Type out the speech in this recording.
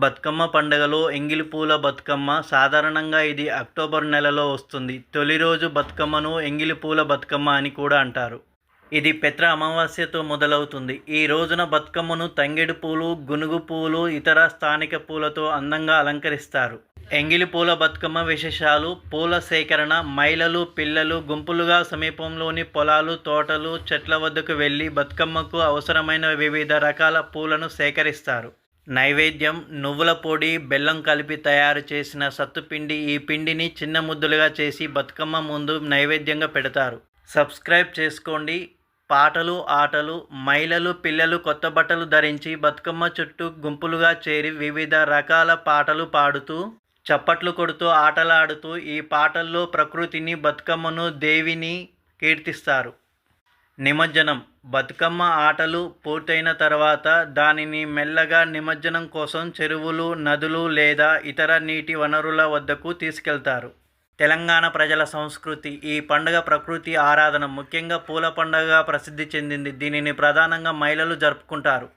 బతుకమ్మ పండుగలో ఎంగిలి పూల బతుకమ్మ సాధారణంగా ఇది అక్టోబర్ నెలలో వస్తుంది. తొలి రోజు బతుకమ్మను ఎంగిలి పూల బతుకమ్మ అని కూడా అంటారు. ఇది పెత్ర అమావాస్యతో మొదలవుతుంది. ఈ రోజున బతుకమ్మను తంగేడు పూలు, గునుగు పూలు, ఇతర స్థానిక పూలతో అందంగా అలంకరిస్తారు. ఎంగిలి పూల బతుకమ్మ విశేషాలు: పూల సేకరణ. మహిళలు, పిల్లలు గుంపులుగా సమీపంలోని పొలాలు, తోటలు, చెట్ల వద్దకు వెళ్లి బతుకమ్మకు అవసరమైన వివిధ రకాల పూలను సేకరిస్తారు. నైవేద్యం: నువ్వుల పొడి, బెల్లం కలిపి తయారు చేసిన సత్తుపిండి. ఈ పిండిని చిన్న ముద్దలుగా చేసి బతుకమ్మ ముందు నైవేద్యంగా పెడతారు. సబ్స్క్రైబ్ చేసుకోండి. పాటలు, ఆటలు. మహిళలు, పిల్లలు కొత్త బట్టలు ధరించి బతుకమ్మ చుట్టూ గుంపులుగా చేరి వివిధ రకాల పాటలు పాడుతూ, చప్పట్లు కొడుతూ ఆటలాడుతూ ఈ పాటల్లో ప్రకృతిని, బతుకమ్మను, దేవిని కీర్తిస్తారు. నిమజ్జనం: బతుకమ్మ ఆటలు పూర్తయిన తర్వాత దానిని మెల్లగా నిమజ్జనం కోసం చెరువులు, నదులు లేదా ఇతర నీటి వనరుల వద్దకు తీసుకెళ్తారు. తెలంగాణ ప్రజల సంస్కృతి: ఈ పండుగ ప్రకృతి ఆరాధన, ముఖ్యంగా పూల పండుగగా ప్రసిద్ధి చెందింది. దీనిని ప్రధానంగా మహిళలు జరుపుకుంటారు.